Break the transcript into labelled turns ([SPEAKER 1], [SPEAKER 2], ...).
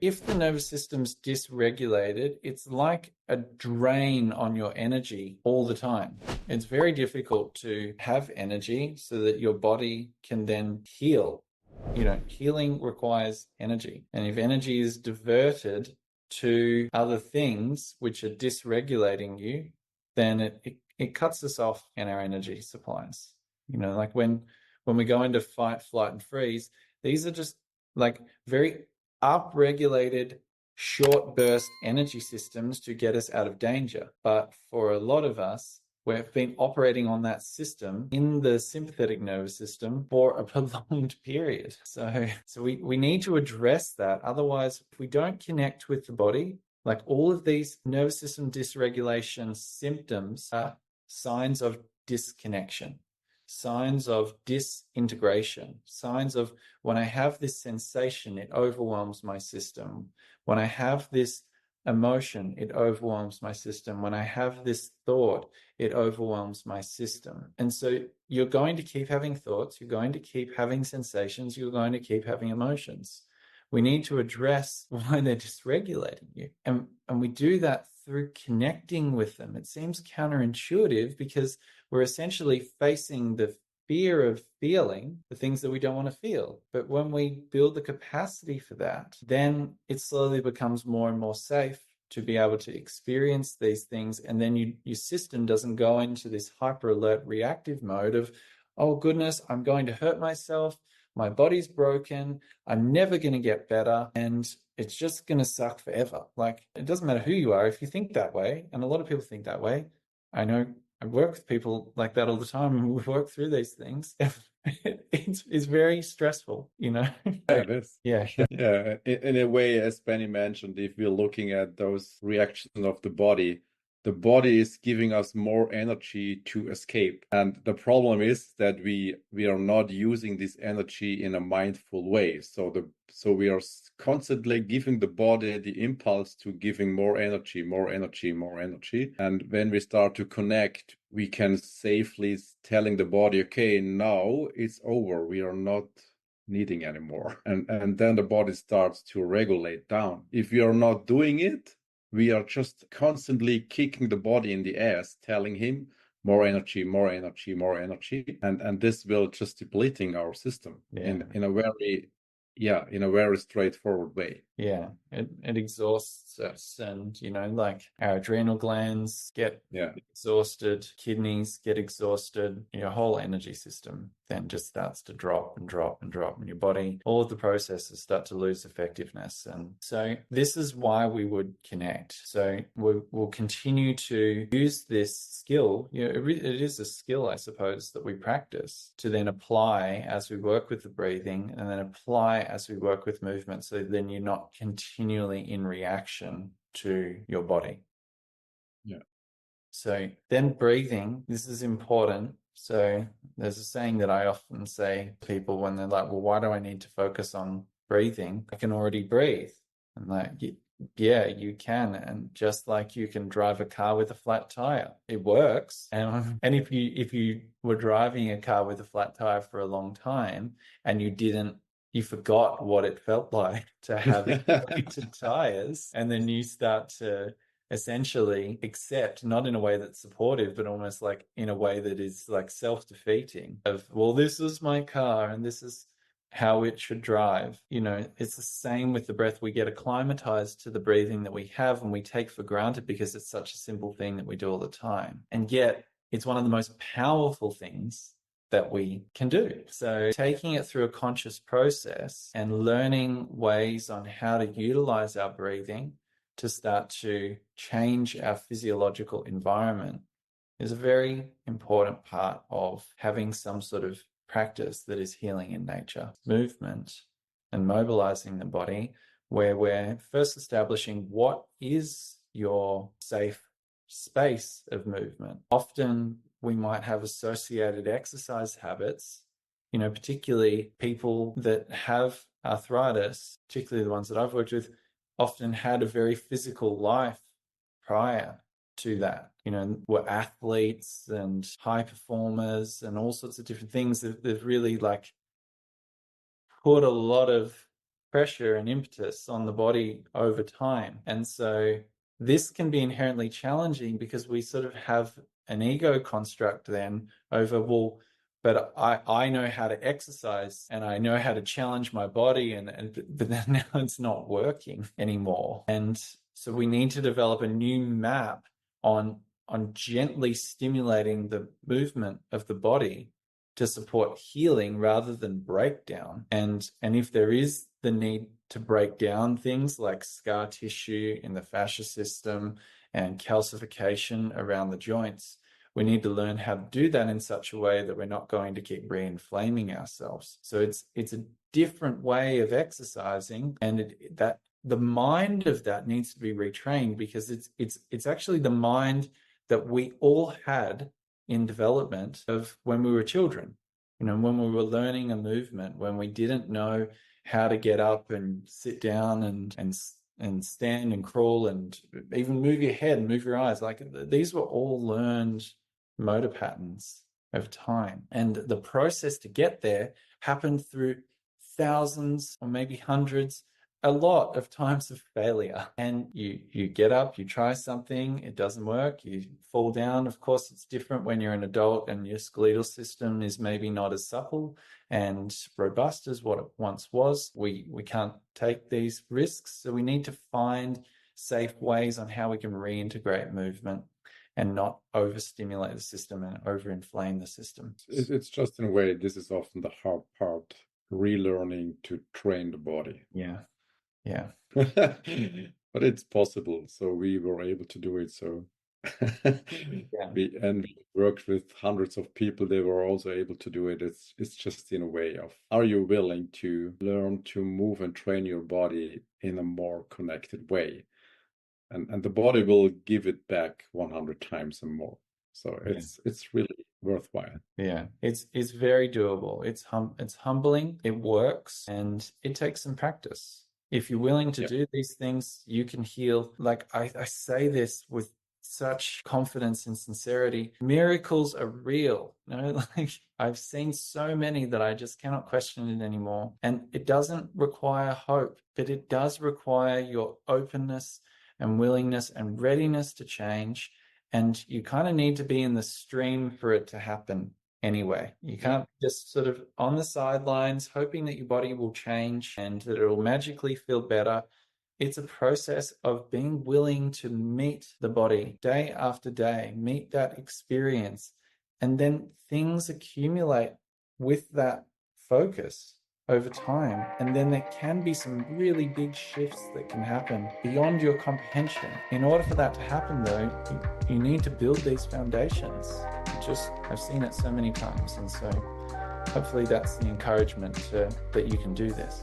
[SPEAKER 1] if the nervous system's dysregulated, it's like a drain on your energy all the time. It's very difficult to have energy so that your body can then heal. Healing requires energy. And if energy is diverted to other things which are dysregulating you, then it cuts us off in our energy supplies. Like when we go into fight, flight, and freeze, these are just like very upregulated short burst energy systems to get us out of danger. But for a lot of us, we've been operating on that system in the sympathetic nervous system for a prolonged period. So we need to address that. Otherwise, if we don't connect with the body, like all of these nervous system dysregulation symptoms are signs of disconnection, signs of disintegration, signs of when I have this sensation, it overwhelms my system. When I have this emotion, it overwhelms my system. When I have this thought, it overwhelms my system. And so you're going to keep having thoughts, you're going to keep having sensations, you're going to keep having emotions. We need to address why they're dysregulating you. And we do that through connecting with them. It seems counterintuitive because we're essentially facing the fear of feeling the things that we don't want to feel. But when we build the capacity for that, then it slowly becomes more and more safe to be able to experience these things. And then your system doesn't go into this hyper alert reactive mode of, oh goodness, I'm going to hurt myself. My body's broken. I'm never going to get better. And it's just going to suck forever. Like, it doesn't matter who you are. If you think that way, and a lot of people think that way, I know I work with people like that all the time, and we work through these things. It's very stressful,
[SPEAKER 2] Yeah, it is.
[SPEAKER 1] Yeah.
[SPEAKER 2] Yeah, in a way, as Benny mentioned, if we're looking at those reactions of the body is giving us more energy to escape. And the problem is that we are not using this energy in a mindful way. So we are constantly giving the body the impulse to giving more energy, more energy, more energy. And when we start to connect, we can safely telling the body, okay, now it's over. We are not needing anymore. And then the body starts to regulate down. If we are not doing it, we are just constantly kicking the body in the ass, telling him more energy, more energy, more energy. And this will just depleting our system in a very straightforward way.
[SPEAKER 1] Yeah, it exhausts us, and like our adrenal glands get exhausted, kidneys get exhausted, your whole energy system then just starts to drop and drop and drop in your body. All of the processes start to lose effectiveness. And so this is why we would connect. So we'll continue to use this skill. It is a skill, I suppose, that we practice to then apply as we work with the breathing, and then apply as we work with movement. So then you're not continually in reaction to your body.
[SPEAKER 2] Yeah.
[SPEAKER 1] So then breathing, this is important. So there's a saying that I often say to people when they're like, well, why do I need to focus on breathing? I can already breathe. I'm like, yeah, you can. And just like you can drive a car with a flat tire, it works. And if you were driving a car with a flat tire for a long time and you forgot what it felt like to have inflated tires, and then you start to essentially accept, not in a way that's supportive, but almost like in a way that is like self-defeating of, well, this is my car and this is how it should drive. It's the same with the breath. We get acclimatized to the breathing that we have and we take for granted because it's such a simple thing that we do all the time. And yet it's one of the most powerful things that we can do. So taking it through a conscious process and learning ways on how to utilize our breathing to start to change our physiological environment is a very important part of having some sort of practice that is healing in nature. Movement and mobilizing the body, where we're first establishing what is your safe space of movement. Often we might have associated exercise habits, particularly people that have arthritis, particularly the ones that I've worked with, often had a very physical life prior to that. Were athletes and high performers and all sorts of different things that really like put a lot of pressure and impetus on the body over time. And so this can be inherently challenging because we sort of have an ego construct then over, well, but I know how to exercise and I know how to challenge my body, but then now it's not working anymore. And so we need to develop a new map on gently stimulating the movement of the body to support healing rather than breakdown. And if there is the need to break down things like scar tissue in the fascia system and calcification around the joints, we need to learn how to do that in such a way that we're not going to keep re-inflaming ourselves. So it's a different way of exercising, and that the mind of that needs to be retrained, because it's actually the mind that we all had in development of when we were children. You know, when we were learning a movement, when we didn't know how to get up and sit down and stand and crawl and even move your head and move your eyes. Like, these were all learned motor patterns of time. And the process to get there happened through thousands or maybe hundreds, a lot of times of failure. And you get up, you try something, it doesn't work, you fall down. Of course, it's different when you're an adult and your skeletal system is maybe not as supple and robust as what it once was. We can't take these risks. So we need to find safe ways on how we can reintegrate movement and not overstimulate the system and overinflame the system.
[SPEAKER 2] It's just, in a way, this is often the hard part, relearning to train the body.
[SPEAKER 1] Yeah.
[SPEAKER 2] But it's possible. So we were able to do it. So we worked with hundreds of people. They were also able to do it. It's just in a way of, are you willing to learn to move and train your body in a more connected way? And the body will give it back 100 times and more. So it's really worthwhile.
[SPEAKER 1] Yeah, it's very doable. It's humbling. It works, and it takes some practice. If you're willing to do these things, you can heal. Like I say this with such confidence and sincerity. Miracles are real. You know, like, I've seen so many that I just cannot question it anymore. And it doesn't require hope, but it does require your openness and willingness and readiness to change. And you kind of need to be in the stream for it to happen anyway. You can't just sort of on the sidelines hoping that your body will change and that it will magically feel better. It's a process of being willing to meet the body day after day, meet that experience, and then things accumulate with that focus over time. And then there can be some really big shifts that can happen beyond your comprehension. In order for that to happen, though, you need to build these foundations. I've seen it so many times. And so hopefully that's the encouragement that you can do this.